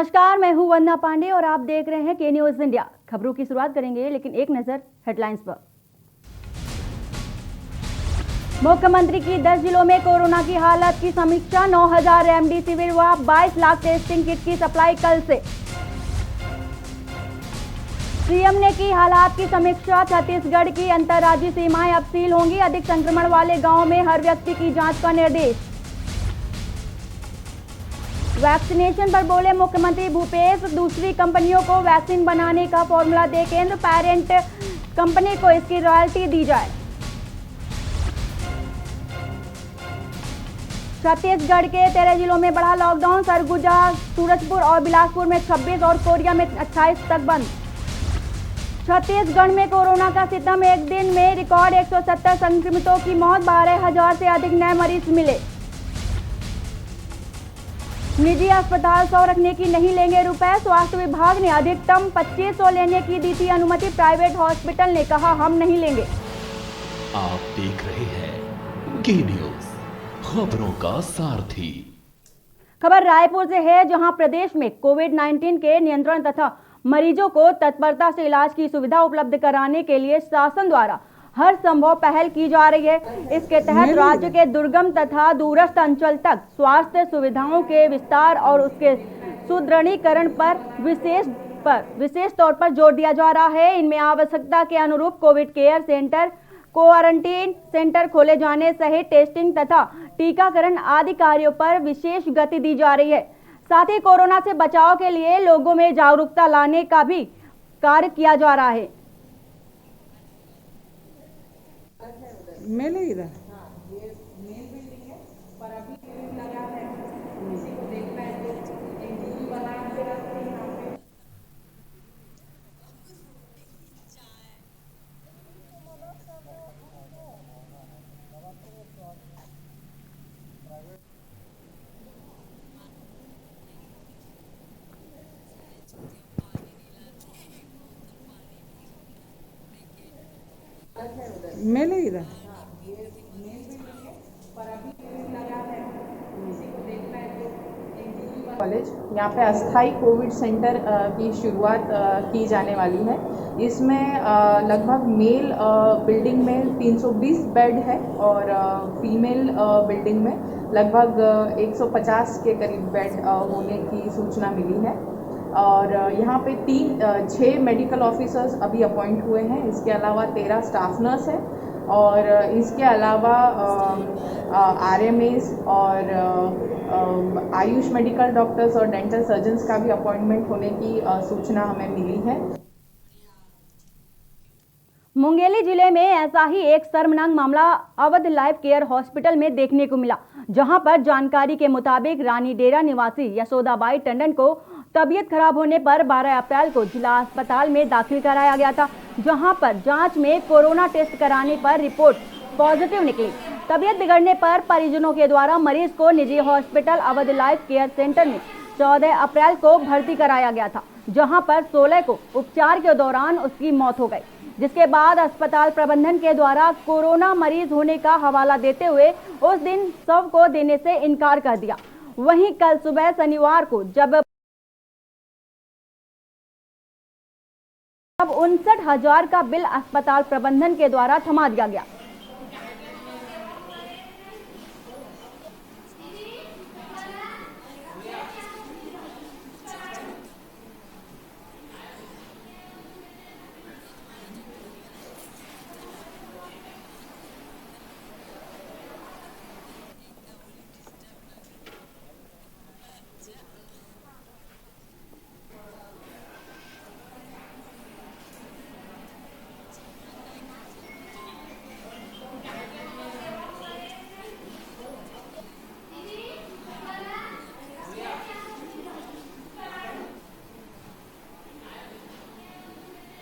नमस्कार, मैं हूं वंदना पांडे और आप देख रहे हैं के न्यूज इंडिया। खबरों की शुरुआत करेंगे, लेकिन एक नजर हेडलाइंस पर। मुख्यमंत्री की 10 जिलों में कोरोना की हालत की समीक्षा। 9000 रेमडेसिविर व 22 लाख टेस्टिंग किट की सप्लाई कल से। सीएम ने की हालात की समीक्षा। छत्तीसगढ़ की अंतर्राज्यीय सीमाएं अब सील होंगी। अधिक संक्रमण वाले गांवों में हर व्यक्ति की जांच का निर्देश। वैक्सीनेशन पर बोले मुख्यमंत्री भूपेश, दूसरी कंपनियों को वैक्सीन बनाने का फॉर्मूला दे केंद्र, पेरेंट कंपनी को इसकी रॉयल्टी दी जाए। छत्तीसगढ़ के 13 जिलों में बढ़ा लॉकडाउन। सरगुजा, सूरजपुर और बिलासपुर में 26 और कोरिया में 28 तक बंद। छत्तीसगढ़ में कोरोना का सितम, एक दिन में रिकॉर्ड 170 संक्रमितों की मौत। 12,000 से अधिक नए मरीज मिले। निजी अस्पताल 100 रखने की नहीं लेंगे रुपए। स्वास्थ्य विभाग ने अधिकतम 2500 लेने की दी थी अनुमति। प्राइवेट हॉस्पिटल ने कहा हम नहीं लेंगे। आप देख रहे हैं के न्यूज, खबरों का सारथी। खबर रायपुर से है, जहां प्रदेश में कोविड-19 के नियंत्रण तथा मरीजों को तत्परता से इलाज की सुविधा उपलब्ध कराने के लिए शासन द्वारा हर संभव पहल की जा रही है। इसके तहत राज्य के दुर्गम तथा दूरस्थ अंचल तक स्वास्थ्य सुविधाओं के विस्तार और उसके सुदृढ़ीकरण पर विशेष तौर पर जोर दिया जा रहा है। इनमें आवश्यकता के अनुरूप Covid care centre, quarantine centre खोले जाने सहित टेस्टिंग तथा टीकाकरण आदि कार्यों पर विशेष गति दी जा रही है। साथ ही कोरोना से बचाव के लिए लोगों में जागरूकता लाने का भी कार्य किया जा रहा है। मेल है इधर। ये मेल बिल्डिंग है, पर अभी लगा है, किसी को देखना है तो एक दूरी बना के रखते हैं यहाँ पे। मेल है इधर। कॉलेज यहाँ पे अस्थाई कोविड सेंटर की शुरुआत की जाने वाली है। इसमें लगभग मेल बिल्डिंग में 320 बेड है और फीमेल बिल्डिंग में लगभग 150 के करीब बेड होने की सूचना मिली है। और यहाँ पे 6 मेडिकल ऑफिसर्स अभी अपॉइंट हुए हैं। इसके अलावा 13 स्टाफ नर्स हैं और इसके अलावा RMAs और आयुष मेडिकल डॉक्टर्स और डेंटल सर्जन्स का भी अपॉइंटमेंट होने की सूचना हमें मिली है। मुंगेली जिले में ऐसा ही एक शर्मनाक मामला अवध लाइफ केयर हॉस्पिटल में देखने को मिला, जहां पर जानकारी के मुताबिक रानी डेरा निवासी यशोदाबाई टंडन को तबीयत खराब होने पर 12 अप्रैल को जिला अस्पताल में दाखिल कराया गया था, जहां पर जांच में कोरोना टेस्ट कराने पर रिपोर्ट पॉजिटिव निकली। तबीयत बिगड़ने पर परिजनों के द्वारा मरीज को निजी hospital Awadh life care centre में 14 अप्रैल को भर्ती कराया गया था, जहां पर 16 को उपचार के दौरान उसकी मौत हो गई, जिसके बाद अस्पताल प्रबंधन के द्वारा कोरोना मरीज होने का हवाला देते हुए उस दिन शव को देने से इनकार कर दिया। वहीं कल सुबह शनिवार को जब 59,000 का बिल अस्पताल प्रबंधन के द्वारा थमा दिया गया।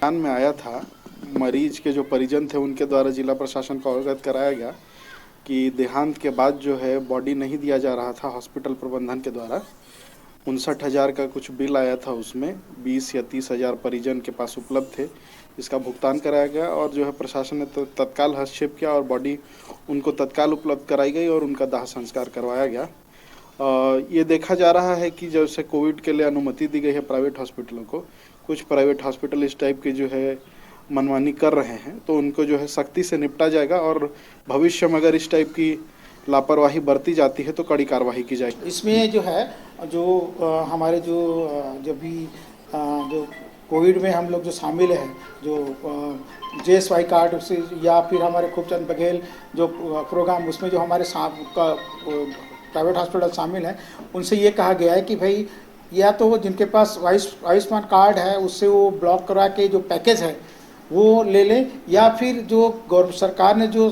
ध्यान में आया था, मरीज के जो परिजन थे उनके द्वारा जिला प्रशासन को अवगत कराया गया कि देहांत के बाद जो है बॉडी नहीं दिया जा रहा था हॉस्पिटल प्रबंधन के द्वारा। 59,000 का कुछ बिल आया था, उसमें 20 या 30,000 परिजन के पास उपलब्ध थे। इसका भुगतान कराया गया और जो है प्रशासन ने तत्काल हस्तक्षेप किया और बॉडी उनको तत्काल उपलब्ध कराई गई और उनका दाह संस्कार करवाया गया। ये देखा जा रहा है कि जब से कोविड के लिए अनुमति दी गई है प्राइवेट हॉस्पिटलों को, कुछ प्राइवेट हॉस्पिटल इस टाइप के जो है मनमानी कर रहे हैं, तो उनको जो है सख्ती से निपटा जाएगा और भविष्य में अगर इस टाइप की लापरवाही बरती जाती है तो कड़ी कार्रवाई की जाएगी। इसमें जो है हमारे जो भी जो कोविड में हम लोग जो शामिल हैं, जो JSY कार्ड से या फिर हमारे खूबचंद बघेल जो प्रोग्राम, उसमें जो हमारे प्राइवेट हॉस्पिटल शामिल हैं, उनसे ये कहा गया है कि भाई या तो जिनके पास आयुष्मान कार्ड है उससे वो ब्लॉक करा के जो पैकेज है वो ले लें, या फिर जो गवर्नमेंट सरकार ने जो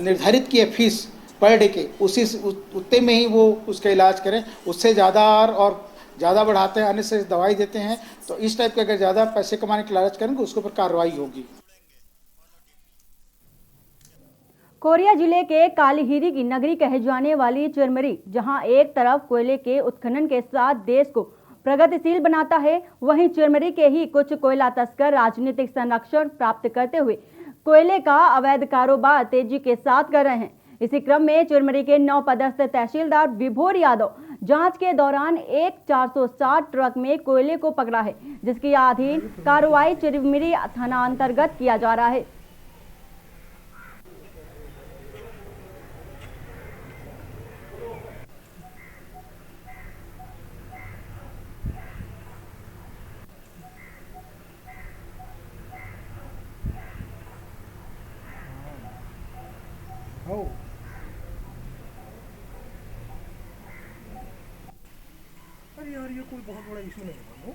निर्धारित की है फीस पर डे के उतने में ही वो उसका इलाज करें। उससे ज़्यादा और ज़्यादा बढ़ाते हैं, अन्य से दवाई देते हैं, तो इस टाइप के अगर ज़्यादा पैसे कमाने की लालच करेंगे उसके ऊपर कार्रवाई होगी। कोरिया जिले के कालीहिरी की नगरी कहे जाने वाली चिरमिरी, जहां एक तरफ कोयले के उत्खनन के साथ देश को प्रगतिशील बनाता है, वहीं चिरमिरी के ही कुछ कोयला तस्कर राजनीतिक संरक्षण प्राप्त करते हुए कोयले का अवैध कारोबार तेजी के साथ कर रहे हैं। इसी क्रम में चिरमिरी के 9 पदस्थ तहसीलदार विभोर यादव जांच के दौरान एक 460 ट्रक में कोयले को पकड़ा है, जिसकी अधीन कार्रवाई चिरमिरी थाना अंतर्गत किया जा रहा है। अरे यार, ये कोई बहुत बड़ा इशू नहीं है।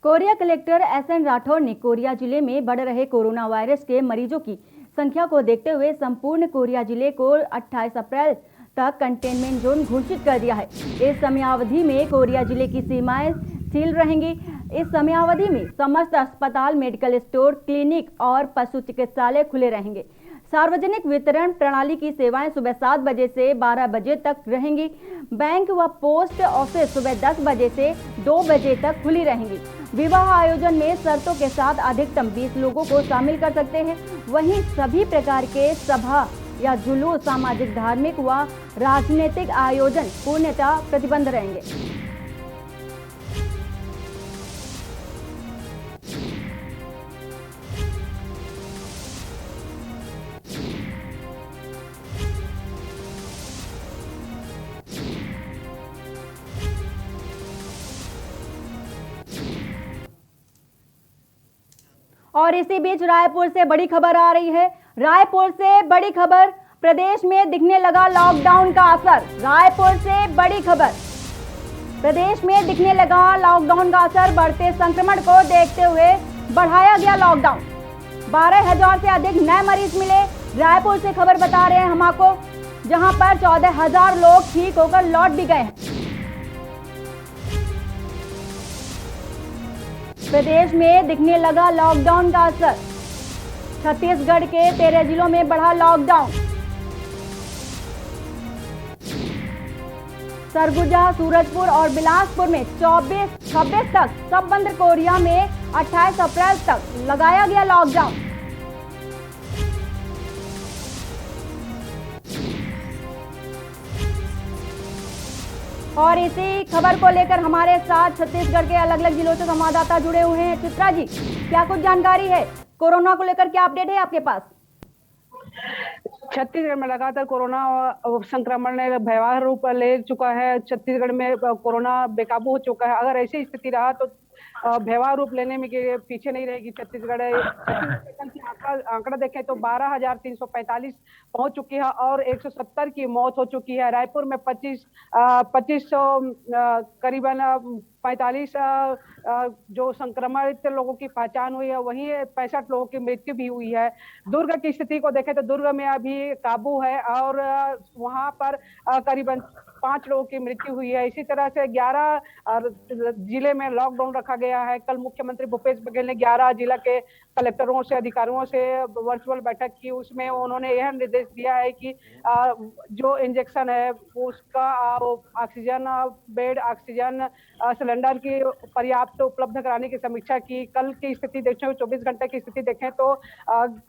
कोरिया कलेक्टर SN राठौर ने कोरिया जिले में बढ़ रहे कोरोना वायरस के मरीजों की संख्या को देखते हुए संपूर्ण कोरिया जिले को 28 अप्रैल तक कंटेनमेंट जोन घोषित कर दिया है। इस समयावधि में कोरिया जिले की सीमाएं सील रहेंगी। इस समयावधि में समस्त अस्पताल, मेडिकल स्टोर, क्लिनिक और पशु चिकित्सालय खुले रहेंगे। सार्वजनिक वितरण प्रणाली की सेवाएं सुबह 7 बजे से 12 बजे तक रहेंगी। बैंक व पोस्ट ऑफिस सुबह 10 बजे से 2 बजे तक खुली रहेंगी। विवाह आयोजन में शर्तों के साथ अधिकतम 20 लोगों को शामिल कर सकते हैं। वहीं सभी प्रकार के सभा या जुलूस, सामाजिक, धार्मिक व राजनीतिक आयोजन पूर्णतः प्रतिबंध रहेंगे। और इसी बीच रायपुर से बड़ी खबर आ रही है। रायपुर से बड़ी खबर, प्रदेश में दिखने लगा लॉकडाउन का असर। रायपुर से बड़ी खबर, प्रदेश में दिखने लगा लॉकडाउन का असर। बढ़ते संक्रमण को देखते हुए बढ़ाया गया लॉकडाउन। 12,000 से अधिक नए मरीज मिले। रायपुर से खबर बता रहे हैं हम आपको, जहां पर 14,000 लोग ठीक होकर लौट भी गए हैं। प्रदेश में दिखने लगा लॉकडाउन का असर। छत्तीसगढ़ के 13 जिलों में बढ़ा लॉकडाउन। सरगुजा, सूरजपुर और बिलासपुर में 24-26 तक सब बंद। कोरिया में 28 अप्रैल तक लगाया गया लॉकडाउन। और इसी खबर को लेकर हमारे साथ छत्तीसगढ़ के अलग अलग जिलों से संवाददाता जुड़े हुए हैं। चित्रा जी, क्या कुछ जानकारी है कोरोना को लेकर, क्या अपडेट है आपके पास? छत्तीसगढ़ में लगातार कोरोना संक्रमण ने भयावह रूप ले चुका है। छत्तीसगढ़ में कोरोना बेकाबू हो चुका है। अगर ऐसी स्थिति रहा तो भयावह रूप लेने में के पीछे नहीं रहेगी छत्तीसगढ़। आंकड़ा देखें तो 12,345 पहुंच चुकी है और 170 की मौत हो चुकी है। रायपुर में 2500 करीबन 45 जो संक्रमित लोगों की पहचान हुई है, वहीं 65 लोगों की मृत्यु भी हुई है। दुर्ग की स्थिति को देखें तो दुर्ग में अभी काबू है और वहां पर करीबन 5 लोगों की मृत्यु हुई है। इसी तरह से 11 जिले में लॉकडाउन रखा गया है। कल मुख्यमंत्री भूपेश बघेल ने 11 जिला के कलेक्टरों से, अधिकारियों से वर्चुअल बैठक की। उसमें उन्होंने यह निर्देश दिया है कि जो इंजेक्शन है उसका ऑक्सीजन बेड, ऑक्सीजन सिलेंडर की पर्याप्त उपलब्ध कराने की समीक्षा की। कल की स्थिति देखें, 24 घंटे की स्थिति देखें तो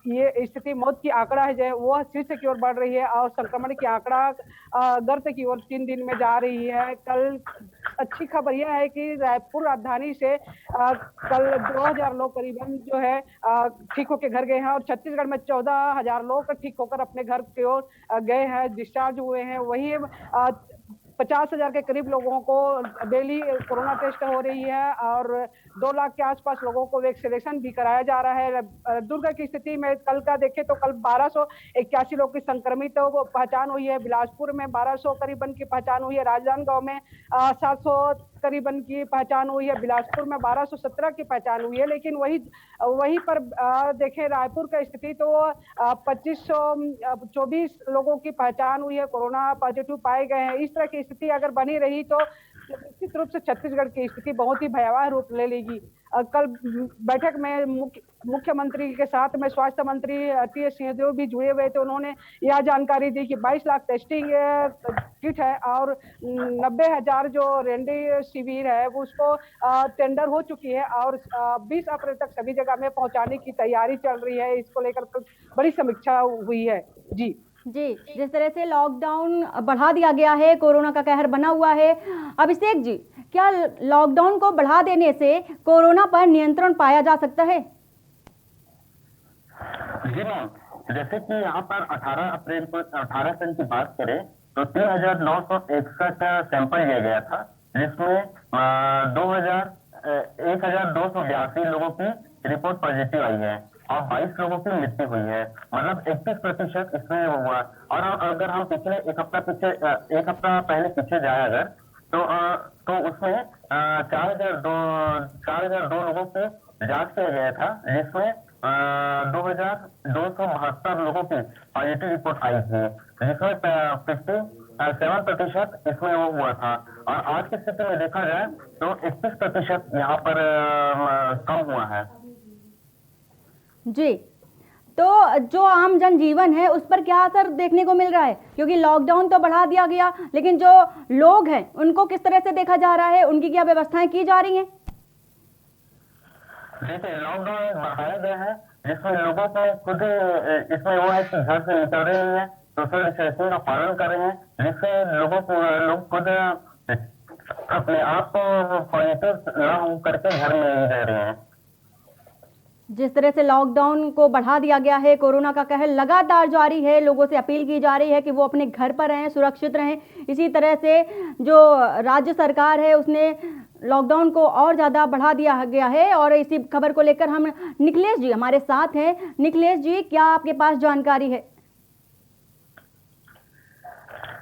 ये स्थिति मौत की आंकड़ा है जो वह शीर्ष की ओर बढ़ रही है और संक्रमण की आंकड़ा गर्त की ओर 3 दिन में जा रही है। कल अच्छी खबर यह है कि रायपुर राजधानी से कल 2000 लोग करीबन जो है ठीक होकर घर गए हैं और छत्तीसगढ़ में 14,000 लोग ठीक होकर अपने घर की ओर गए हैं, डिस्चार्ज हुए हैं। वही 50,000 के करीब लोगों को डेली कोरोना टेस्ट हो रही है और 2 लाख के आसपास लोगों को वैक्सीनेशन भी कराया जा रहा है। दुर्ग की स्थिति में कल का देखें तो कल 1281 लोग की संक्रमित पहचान हुई है। बिलासपुर में 1200 करीबन की पहचान हुई है। राजनांदगांव में 700 करीबन की पहचान हुई है। बिलासपुर में 1217 की पहचान हुई है। लेकिन वहीं पर देखें रायपुर का स्थिति तो 2524 लोगों की पहचान हुई है, कोरोना पॉजिटिव पाए गए हैं। इस तरह की स्थिति अगर बनी रही तो निश्चित रूप से छत्तीसगढ़ की स्थिति बहुत ही भयावह रूप ले लेगी। कल बैठक में मुख्यमंत्री के साथ में स्वास्थ्य मंत्री टी.एस. सिंहदेव भी जुड़े हुए थे। उन्होंने यह जानकारी दी कि 22 लाख टेस्टिंग किट है और 90,000 जो रेमडेसिविर है वो उसको टेंडर हो चुकी है और 20 अप्रैल तक सभी जगह में पहुंचाने की तैयारी चल रही है। इसको लेकर बड़ी समीक्षा हुई है। जी, जिस तरह से लॉकडाउन बढ़ा दिया गया है, कोरोना का कहर बना हुआ है, अभिषेक जी, क्या लॉकडाउन को बढ़ा देने से कोरोना पर नियंत्रण पाया जा सकता है? जी मैम, जैसे कि यहाँ पर 18 अप्रैल को 18 अप्रैल की बात करें तो 3,961 सैंपल लिया गया था, जिसमें 1,282 लोगों की रिपोर्ट पॉजिटिव आई है और 22 लोगों की मृत्यु हुई है। मतलब 31% इसमें हुआ। और अगर हम पिछले एक हफ्ता पहले पीछे जाए अगर तो उसमें 4,002 लोगों की जांच किया गया था, जिसमें 2,272 लोगों की पॉजिटिव रिपोर्ट आई थी, जिसमें 57% इसमें वो हुआ था। और आज की स्थिति में देखा जाए तो 31% यहाँ पर कम हुआ है। जी, तो जो आम जनजीवन है उस पर क्या असर देखने को मिल रहा है? क्योंकि लॉकडाउन तो बढ़ा दिया गया, लेकिन जो लोग हैं उनको किस तरह से देखा जा रहा है, उनकी क्या व्यवस्थाएं की जा रही हैं? देखिए, लॉकडाउन बढ़ाया गया है जिसमें लोगों को खुद इसमें वो है कि घर से निकल रहे हैं, सोशल डिस्टेंसिंग का पालन कर रहे हैं, जिससे लोग खुद अपने आप को पॉजिटिव ना हो करके घर में रह रहे हैं। जिस तरह से लॉकडाउन को बढ़ा दिया गया है, कोरोना का कहर लगातार जारी है, लोगों से अपील की जा रही है कि वो अपने घर पर रहें, सुरक्षित रहें। इसी तरह से जो राज्य सरकार है उसने लॉकडाउन को और ज़्यादा बढ़ा दिया गया है और इसी खबर को लेकर हम निखिलेश जी हमारे साथ हैं। निखिलेश जी, क्या आपके पास जानकारी है?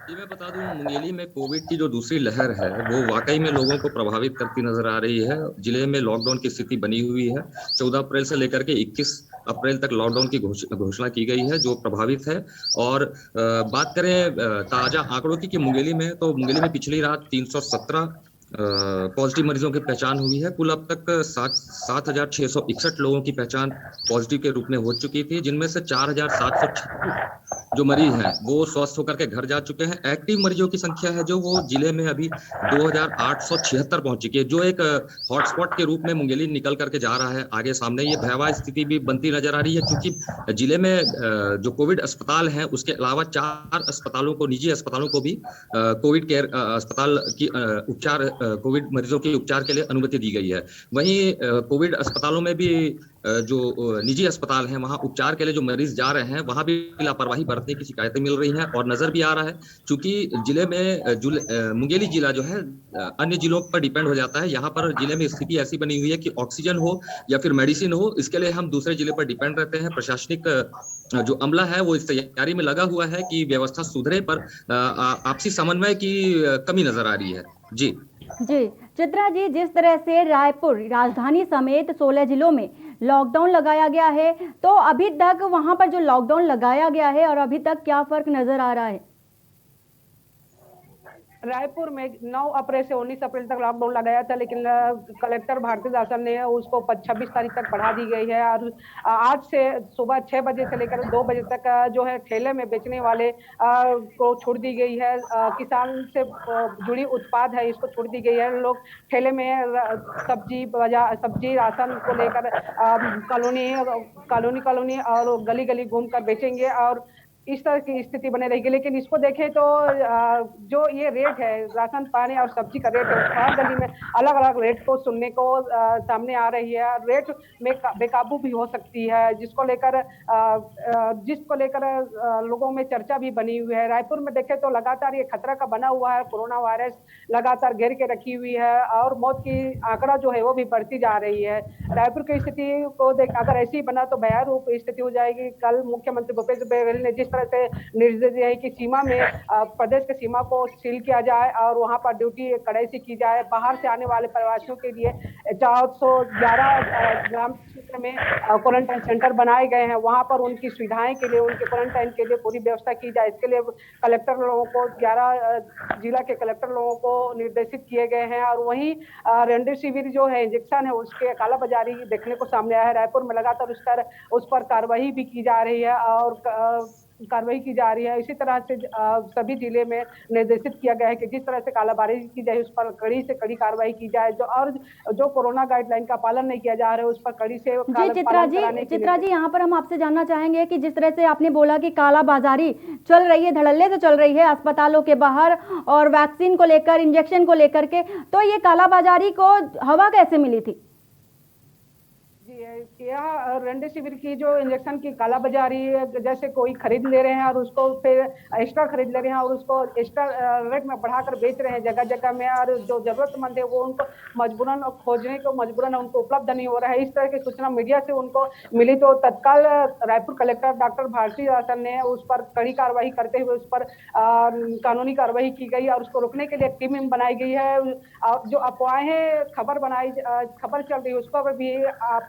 जी, मैं बता दूं, मुंगेली में कोविड की जो दूसरी लहर है वो वाकई में लोगों को प्रभावित करती नजर आ रही है। जिले में लॉकडाउन की स्थिति बनी हुई है। 14 अप्रैल से लेकर के 21 अप्रैल तक लॉकडाउन की घोषणा की गई है जो प्रभावित है। और बात करें ताजा आंकड़ों की कि मुंगेली में पिछली रात 317 पॉजिटिव मरीजों की पहचान हुई है। कुल अब तक 7,661 लोगों की पहचान पॉजिटिव के रूप में हो चुकी थी, जिनमें से 4,736 जो मरीज हैं वो स्वस्थ होकर के घर जा चुके हैं। एक्टिव मरीजों की संख्या है जो वो जिले में अभी 2,876 पहुंच चुकी है, जो एक हॉटस्पॉट के रूप में मुंगेली निकल करके जा रहा है आगे सामने। ये भयावह स्थिति भी बनती नजर आ रही है क्योंकि जिले में जो कोविड अस्पताल हैं उसके अलावा 4 अस्पतालों को, निजी अस्पतालों को भी कोविड केयर अस्पताल की कोविड मरीजों के उपचार के लिए अनुमति दी गई है। वहीं कोविड अस्पतालों में भी जो निजी अस्पताल हैं वहां उपचार के लिए जो मरीज जा रहे हैं वहां भी लापरवाही बरतने की शिकायतें मिल रही हैं और नजर भी आ रहा है क्योंकि जिले में मुंगेली जिला जो है अन्य जिलों पर डिपेंड हो जाता है। यहाँ पर जिले में स्थिति ऐसी बनी हुई है कि ऑक्सीजन हो या फिर मेडिसिन हो, इसके लिए हम दूसरे जिले पर डिपेंड रहते हैं। प्रशासनिक जो अमला है वो इस तैयारी में लगा हुआ है कि व्यवस्था सुधरे, पर आपसी समन्वय की कमी नजर आ रही है। जी चित्रा जी, जिस तरह से रायपुर राजधानी समेत 16 जिलों में लॉकडाउन लगाया गया है, तो अभी तक वहां पर जो लॉकडाउन लगाया गया है और अभी तक क्या फर्क नजर आ रहा है? रायपुर में 9 अप्रैल से 19 अप्रैल तक लॉकडाउन लगाया था, लेकिन कलेक्टर भारती दासन ने उसको 26 तारीख तक बढ़ा दी गई है। और आज से सुबह 6 बजे से लेकर 2 बजे तक जो है ठेले में बेचने वाले को छूट दी गई है। किसान से जुड़ी उत्पाद है, इसको छूट दी गई है। लोग ठेले में सब्जी राशन को लेकर कॉलोनी और गली गली घूम कर बेचेंगे और इस तरह की स्थिति बने रहेगी। लेकिन इसको देखें तो जो ये रेट है, राशन पानी और सब्जी का रेट है, हर गली में अलग अलग रेट को सुनने को सामने आ रही है। रेट में बेकाबू भी हो सकती है, जिसको लेकर लोगों में चर्चा भी बनी हुई है। रायपुर में देखें तो लगातार ये खतरा का बना हुआ है, कोरोना वायरस लगातार घेर के रखी हुई है और मौत की आंकड़ा जो है वो भी बढ़ती जा रही है। रायपुर की स्थिति को अगर ऐसी बना तो भयावह रूप स्थिति हो जाएगी। कल मुख्यमंत्री भूपेश बघेल ने जिस तरह से निर्देश दिया है कि सीमा में प्रदेश के सीमा को सील किया जाए और वहां पर ड्यूटी कड़ाई से की जाए। बाहर से आने वाले प्रवासियों के लिए 411 ग्राम क्षेत्र में क्वारंटाइन सेंटर बनाए गए हैं। वहां पर उनकी सुविधाएं के लिए, उनके क्वारंटाइन के लिए पूरी व्यवस्था की जाए। इसके लिए कलेक्टर लोगों को 11 जिला के कलेक्टर लोगों को निर्देशित किए गए हैं। और वहीं रेमडेसिविर जो है इंजेक्शन है, उसके कालाबाजारी देखने को सामने आया है। रायपुर में लगातार उस पर कार्रवाई भी की जा रही है और कार्रवाई की जा रही है। इसी तरह से सभी जिले में निर्देशित किया गया है कि जिस तरह से कालाबाजारी की जाए उस पर कड़ी से कड़ी कार्रवाई की जाए। जो कोरोना गाइडलाइन का पालन नहीं किया जा रहा है उस पर कड़ी से चित्रा जी यहाँ पर हम आपसे जानना चाहेंगे कि जिस तरह से आपने बोला कि कालाबाजारी चल रही है, धड़ल्ले से चल रही है अस्पतालों के बाहर और वैक्सीन को लेकर, इंजेक्शन को लेकर के, तो ये कालाबाजारी को हवा कैसे मिली थी? यह रेमडेसिविर की जो इंजेक्शन की कालाबाजारी, जैसे कोई खरीद ले रहे हैं और उसको फिर एक्स्ट्रा खरीद ले रहे हैं और उसको एक्स्ट्रा रेट में बढ़ाकर बेच रहे हैं जगह जगह में, और जो जरूरतमंद है वो उनको मजबूरन खोजने को मजबूरन उनको उपलब्ध नहीं हो रहा है। इस तरह की सूचना मीडिया से उनको मिली तो तत्काल रायपुर कलेक्टर डॉक्टर भारती दासन ने उस पर कड़ी कार्रवाई करते हुए उस पर कानूनी कार्रवाई की गई और उसको रोकने के लिए एक टीम बनाई गई है। जो अफवाहें खबर चल रही है उस पर भी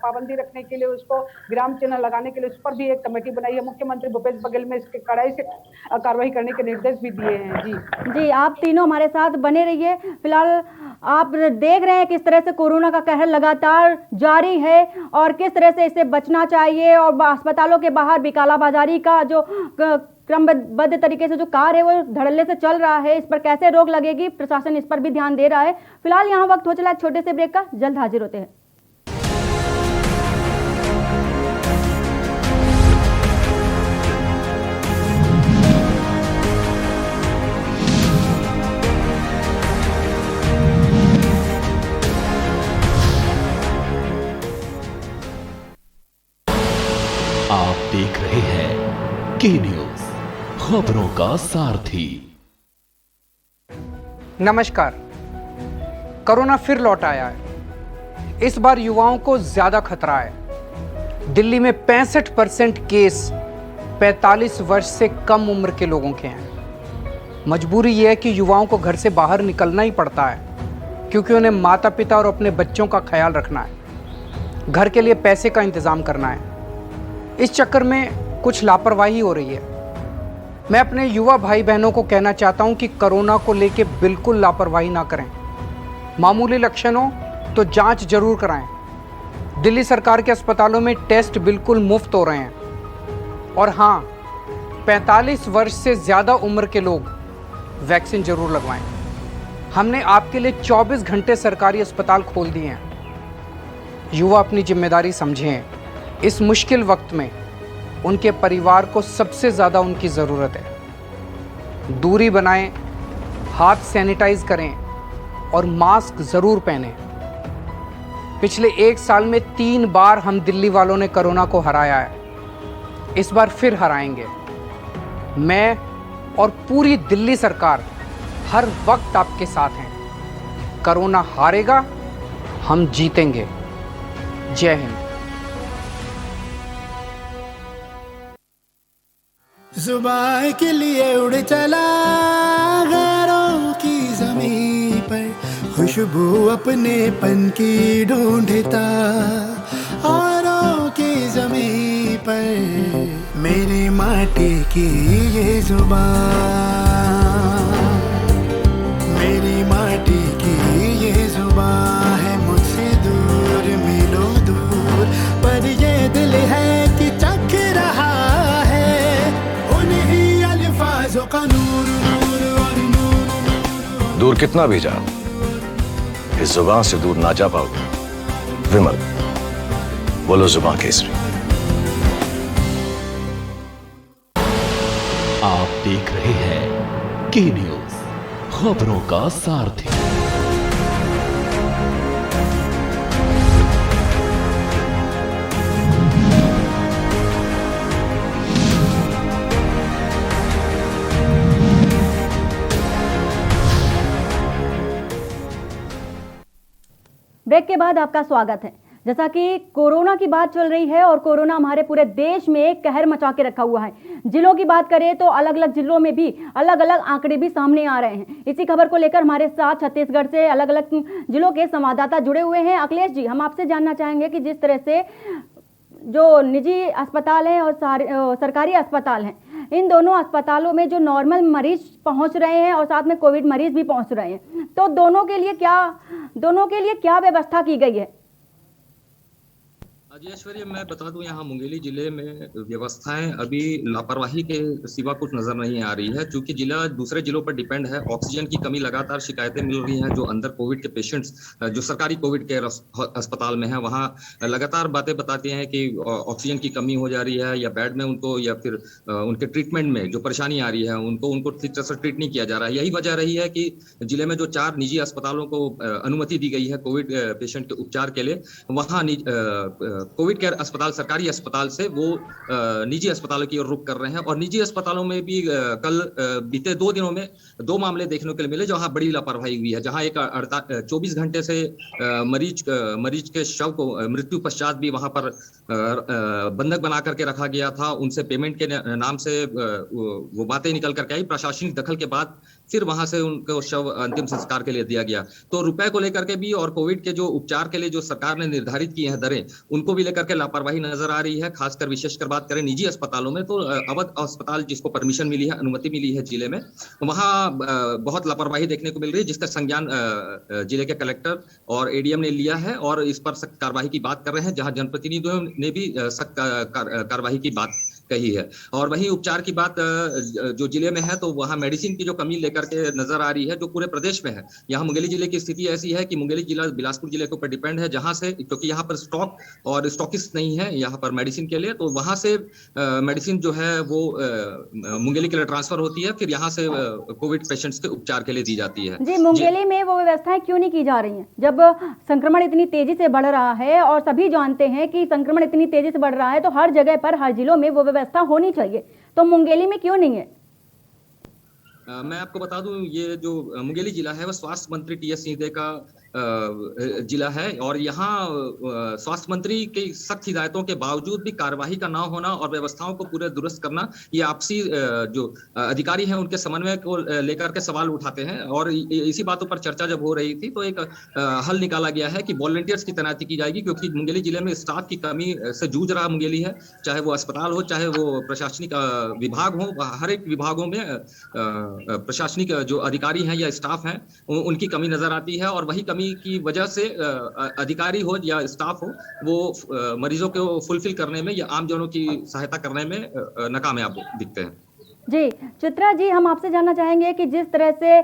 पाबंदी रखने के लिए, उसको विराम चिन्ह लगाने के लिए उस पर भी एक कमेटी बनाई है। मुख्यमंत्री भूपेश बघेल में इसके कड़ाई से कार्रवाई करने के निर्देश भी दिए हैं। जी आप तीनों हमारे साथ बने रहिए। फिलहाल आप देख रहे हैं किस तरह से कोरोना का कहर लगातार जारी है और किस तरह से इससे बचना चाहिए, और अस्पतालों के बाहर भी कालाबाजारी का जो क्रमबद्ध तरीके से जो कार्य है वो धड़ल्ले से चल रहा है, इस पर कैसे रोक लगेगी, प्रशासन इस पर भी ध्यान दे रहा है। फिलहाल यहाँ वक्त हो चला एक छोटे से ब्रेक का, जल्द हाजिर होते हैं। आप देख रहे हैं के न्यूज, खबरों का सारथी। नमस्कार। कोरोना फिर लौट आया है। इस बार युवाओं को ज्यादा खतरा है। दिल्ली में 65% केस 45 वर्ष से कम उम्र के लोगों के हैं। मजबूरी यह है कि युवाओं को घर से बाहर निकलना ही पड़ता है, क्योंकि उन्हें माता पिता और अपने बच्चों का ख्याल रखना है, घर के लिए पैसे का इंतजाम करना है। इस चक्कर में कुछ लापरवाही हो रही है। मैं अपने युवा भाई बहनों को कहना चाहता हूं कि कोरोना को लेकर बिल्कुल लापरवाही ना करें। मामूली लक्षण हो तो जांच जरूर कराएं। दिल्ली सरकार के अस्पतालों में टेस्ट बिल्कुल मुफ्त हो रहे हैं। और हाँ, 45 वर्ष से ज़्यादा उम्र के लोग वैक्सीन जरूर लगवाएं। हमने आपके लिए 24 घंटे सरकारी अस्पताल खोल दिए हैं। युवा अपनी जिम्मेदारी समझें। इस मुश्किल वक्त में उनके परिवार को सबसे ज़्यादा उनकी ज़रूरत है। दूरी बनाएं, हाथ सैनिटाइज करें और मास्क ज़रूर पहनें। पिछले 1 साल में 3 बार हम दिल्ली वालों ने कोरोना को हराया है। इस बार फिर हराएंगे। मैं और पूरी दिल्ली सरकार हर वक्त आपके साथ हैं। कोरोना हारेगा, हम जीतेंगे। जय हिंद। जुबान के लिए उड़ चला गैरों की ज़मीं पर, खुशबू अपने पन की ढूंढता औरों की ज़मीं पर, मेरी माटी की ये जुबान टिकी ये जुबान है मुझसे दूर मीलों दूर, पर ये दिल है कि चख रहा है उन्हीं अल्फाजों का नूर नूर और नूर। दूर कितना भी जाओ, इस जुबान से दूर ना जा पाओगे। विमल, बोलो जुबान केसरी। आप देख रहे हैं के न्यूज, खबरों का सारथी। ब्रेक के बाद आपका स्वागत है। जैसा कि कोरोना की बात चल रही है और कोरोना हमारे पूरे देश में एक कहर मचा के रखा हुआ है। जिलों की बात करें तो अलग अलग जिलों में भी अलग अलग आंकड़े भी सामने आ रहे हैं। इसी खबर को लेकर हमारे साथ छत्तीसगढ़ से अलग अलग जिलों के संवाददाता जुड़े हुए हैं। अखिलेश जी, हम आपसे जानना चाहेंगे कि जिस तरह से जो निजी अस्पताल हैं और सरकारी अस्पताल हैं, इन दोनों अस्पतालों में जो नॉर्मल मरीज पहुंच रहे हैं और साथ में कोविड मरीज भी पहुंच रहे हैं, तो दोनों के लिए क्या व्यवस्था की गई है? जी ऐश्वर्य, मैं बता दूं, यहाँ मुंगेली जिले में व्यवस्थाएं अभी लापरवाही के सिवा कुछ नजर नहीं आ रही है। क्योंकि जिला दूसरे जिलों पर डिपेंड है। ऑक्सीजन की कमी लगातार शिकायतें मिल रही हैं। जो अंदर कोविड के पेशेंट्स जो सरकारी कोविड केयर अस्पताल में है, वहाँ लगातार बातें बताते हैं कि ऑक्सीजन की कमी हो जा रही है, या बेड में उनको, या फिर उनके ट्रीटमेंट में जो परेशानी आ रही है उनको ठीक तरह से ट्रीट नहीं किया जा रहा है। यही वजह रही है कि जिले में जो 4 निजी अस्पतालों को अनुमति दी गई है कोविड पेशेंट के उपचार के लिए, वहाँ कोविड केयर अस्पताल सरकारी अस्पताल से वो निजी अस्पतालों की ओर रुख कर रहे हैं। और निजी अस्पतालों में भी कल बीते 2 दिनों में 2 मामले देखने को मिले जहां बड़ी लापरवाही हुई है। जहां एक 24 घंटे से मरीज के शव को मृत्यु पश्चात भी वहां पर बंधक बना करके रखा गया था। उनसे पेमेंट के नाम से वो बातें निकल करके आई। प्रशासनिक दखल के बाद फिर वहां से उनको शव अंतिम संस्कार के लिए दिया गया। तो रुपए को लेकर के भी और कोविड के जो उपचार के लिए जो सरकार ने निर्धारित की है दरें, उनको भी लेकर के लापरवाही नजर आ रही है। खासकर विशेषकर बात करें निजी अस्पतालों में, तो अवध अस्पताल जिसको परमिशन मिली है, अनुमति मिली है जिले में, वहां बहुत लापरवाही देखने को मिल रही है, जिसका संज्ञान जिले के कलेक्टर और एडीएम ने लिया है और इस पर सख्त कार्रवाई की बात कर रहे हैं। जहां जनप्रतिनिधियों ने भी सख्त कार्रवाई की बात कही है। और वहीं उपचार की बात जो जिले में है, तो वहाँ मेडिसिन की जो कमी लेकर के नजर आ रही है जो पूरे प्रदेश में है। यहाँ मुंगेली जिले की स्थिति ऐसी है कि मुंगेली जिला बिलासपुर जिले के ऊपर डिपेंड है, जहाँ से, क्योंकि यहाँ पर स्टॉक और स्टॉकिस्ट नहीं है यहाँ पर मेडिसिन के लिए, तो वहाँ से मेडिसिन जो है वो मुंगेली के लिए ट्रांसफर होती है, फिर यहाँ से कोविड पेशेंट्स के उपचार के लिए दी जाती है। जी, मुंगेली में वो व्यवस्थाएं क्यों नहीं की जा रही हैं जब संक्रमण इतनी तेजी से बढ़ रहा है? और सभी जानते हैं कि संक्रमण इतनी तेजी से बढ़ रहा है तो हर जगह पर, हर जिलों में वो व्यवस्था होनी चाहिए, तो मुंगेली में क्यों नहीं है? मैं आपको बता दूं, ये जो मुंगेली जिला है वो स्वास्थ्य मंत्री टीएस सिंहदेव का जिला है। और यहाँ स्वास्थ्य मंत्री की सख्त हिदायतों के बावजूद भी कार्यवाही का ना होना और व्यवस्थाओं को पूरे दुरुस्त करना, ये आपसी जो अधिकारी हैं उनके समन्वय को लेकर के सवाल उठाते हैं। और इसी बातों पर चर्चा जब हो रही थी तो एक हल निकाला गया है कि वॉलंटियर्स की तैनाती की जाएगी, क्योंकि मुंगेली जिले में स्टाफ की कमी से जूझ रहा मुंगेली है। चाहे वो अस्पताल हो, चाहे वो प्रशासनिक विभाग हो, हर एक विभागों में प्रशासनिक जो अधिकारी हैं या स्टाफ हैं उनकी कमी नजर आती है। और वही कमी की वजह से अधिकारी हो या स्टाफ हो, वो मरीजों को फुलफिल करने में या आम जनों की सहायता करने में नाकामयाब दिखते हैं। जी चित्रा जी, हम आपसे जानना चाहेंगे कि जिस तरह से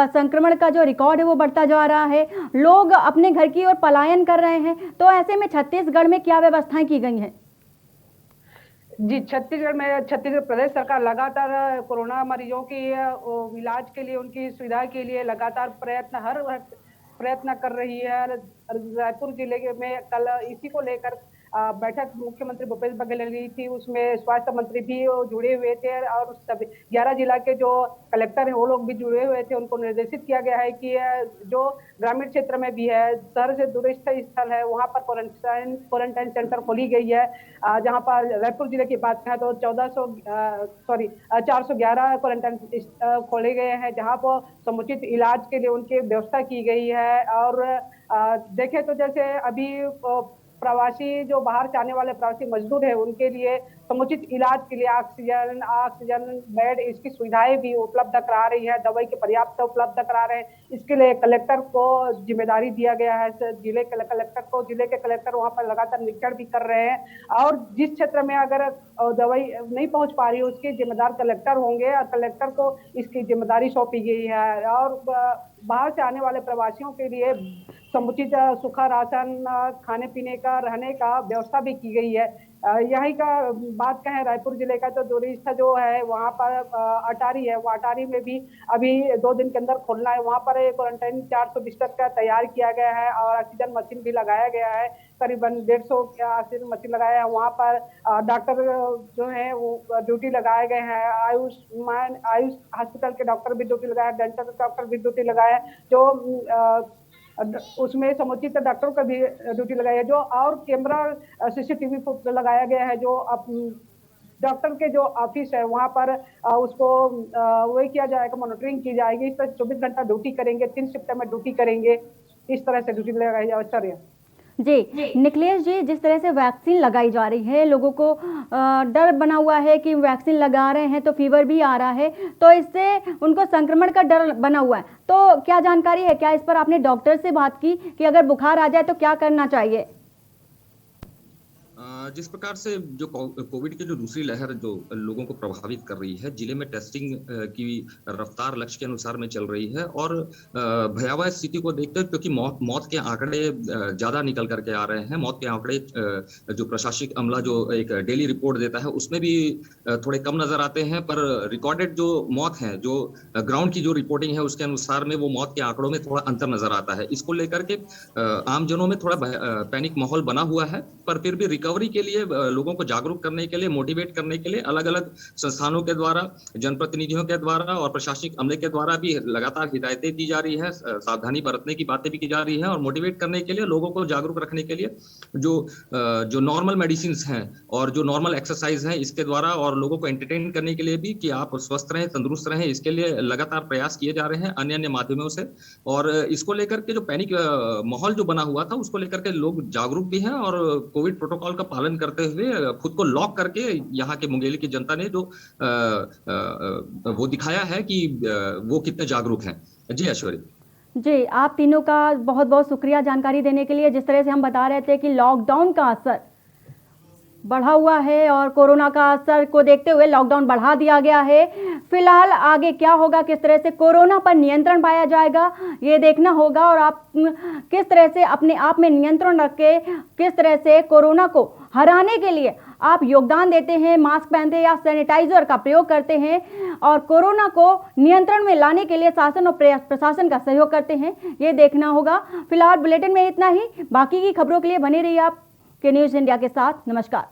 संक्रमण का जो रिकॉर्ड है वो बढ़ता जा रहा है, लोग अपने घर की ओर पलायन कर रहे हैं, तो ऐसे में छत्तीसगढ़ में क्या व्यवस्थाएं की गई हैं? जी, छत्तीसगढ़ प्रदेश सरकार लगातार कोरोना मरीजों की इलाज के लिए, उनकी सुविधा के लिए लगातार प्रयत्न कर रही है। रायपुर जिले में कल इसी को लेकर बैठक मुख्यमंत्री भूपेश बघेल ने ली थी, उसमें स्वास्थ्य मंत्री भी जुड़े हुए थे और सभी 11 जिला के जो कलेक्टर हैं वो लोग भी जुड़े हुए थे। उनको निर्देशित किया गया है कि जो ग्रामीण क्षेत्र में भी है, शहर से दूरस्थ स्थल है, वहाँ पर क्वारंटाइन सेंटर खोली गई है। जहाँ पर रायपुर जिले की बात करें तो 411 क्वारंटाइन खोले गए हैं, जहाँ पर समुचित इलाज के लिए उनकी व्यवस्था की गई है। और देखें तो जैसे अभी प्रवासी जो बाहर से आने वाले प्रवासी मजदूर है उनके लिए समुचित इलाज के लिए ऑक्सीजन बेड इसकी सुविधाएं भी उपलब्ध करा रही है, दवाई के पर्याप्त उपलब्ध करा रहे हैं। इसके लिए कलेक्टर को जिम्मेदारी दिया गया है, जिले के कलेक्टर वहां पर लगातार निरीक्षण भी कर रहे हैं और जिस क्षेत्र में अगर दवाई नहीं पहुंच पा रही है उसके जिम्मेदार कलेक्टर होंगे और कलेक्टर को इसकी जिम्मेदारी सौंपी गई है। और बाहर से आने वाले प्रवासियों के लिए समुचित सूखा राशन, खाने पीने का, रहने का व्यवस्था भी की गई है। यही का बात कहें, रायपुर जिले का जो दूरस्थ जो है वहाँ पर अटारी है, वो अटारी में भी अभी 2 दिन के अंदर खोलना है। वहाँ पर क्वारंटाइन 400 बिस्तर का तैयार किया गया है और ऑक्सीजन मशीन भी लगाया गया है, करीबन 150 ऑक्सीजन मशीन लगाया है। वहाँ पर डॉक्टर जो है वो ड्यूटी लगाए गए हैं, आयुष हॉस्पिटल के डॉक्टर भी ड्यूटी लगाए, डेंटल डॉक्टर भी ड्यूटी लगाए, जो उसमें समुचित डॉक्टरों का भी ड्यूटी लगाई है, जो और कैमरा सीसीटीवी लगाया गया है। जो डॉक्टर के जो ऑफिस है वहाँ पर उसको वही किया जाएगा, मॉनिटरिंग की जाएगी। इस तरह 24 घंटा ड्यूटी करेंगे, 3 शिफ्ट में ड्यूटी करेंगे, इस तरह से ड्यूटी लगाई जाए। सर जी निखिलेश जी, जिस तरह से वैक्सीन लगाई जा रही है, लोगों को डर बना हुआ है कि वैक्सीन लगा रहे हैं तो फीवर भी आ रहा है, तो इससे उनको संक्रमण का डर बना हुआ है, तो क्या जानकारी है, क्या इस पर आपने डॉक्टर से बात की कि अगर बुखार आ जाए तो क्या करना चाहिए? जिस प्रकार से जो कोविड की जो दूसरी लहर जो लोगों को प्रभावित कर रही है, जिले में टेस्टिंग की रफ्तार लक्ष्य के अनुसार में चल रही है और भयावह स्थिति को देखते हुए, क्योंकि मौत के आंकड़े ज्यादा निकल करके आ रहे हैं, मौत के आंकड़े जो प्रशासनिक अमला जो एक डेली रिपोर्ट देता है उसमें भी थोड़े कम नजर आते हैं, पर रिकॉर्डेड जो मौत है, जो ग्राउंड की जो रिपोर्टिंग है उसके अनुसार में वो मौत के आंकड़ों में थोड़ा अंतर नजर आता है। इसको लेकर के आमजनों में थोड़ा पैनिक माहौल बना हुआ है, पर फिर भी रिकवरी के लिए लोगों को जागरूक करने के लिए, मोटिवेट करने के लिए अलग अलग संस्थानों के द्वारा, जनप्रतिनिधियों के द्वारा और प्रशासनिक अमले के द्वारा भी लगातार हिदायतें दी जा रही है, सावधानी बरतने की बातें भी की जा रही है और मोटिवेट करने के लिए, लोगों को जागरूक रखने के लिए जो नॉर्मल मेडिसिन हैं और जो नॉर्मल एक्सरसाइज हैं इसके द्वारा, और लोगों को एंटरटेन करने के लिए भी कि आप स्वस्थ रहें, तंदुरुस्त रहें, इसके लिए लगातार प्रयास किए जा रहे हैं अन्य माध्यमों से। और इसको लेकर के जो पैनिक माहौल जो बना हुआ था उसको लेकर के लोग जागरूक भी हैं और कोविड प्रोटोकॉल का पालन करते हुए खुद को लॉक करके यहाँ के मुंगेली की जनता ने जो वो दिखाया है कि वो कितने जागरूक हैं। जी ऐश्वर्या जी, आप तीनों का बहुत बहुत शुक्रिया जानकारी देने के लिए। जिस तरह से हम बता रहे थे कि लॉकडाउन का असर बढ़ा हुआ है और कोरोना का असर को देखते हुए लॉकडाउन बढ़ा दिया गया है। फिलहाल आगे क्या होगा, किस तरह से कोरोना पर नियंत्रण पाया जाएगा, ये देखना होगा और आप किस तरह से अपने आप में नियंत्रण रख के किस तरह से कोरोना को हराने के लिए आप योगदान देते हैं, मास्क पहनते हैं या सैनिटाइजर का प्रयोग करते हैं और कोरोना को नियंत्रण में लाने के लिए शासन और प्रशासन का सहयोग करते हैं, ये देखना होगा। फिलहाल बुलेटिन में इतना ही। बाकी की खबरों के लिए बने रहिए आप के न्यूज़ इंडिया के साथ। नमस्कार।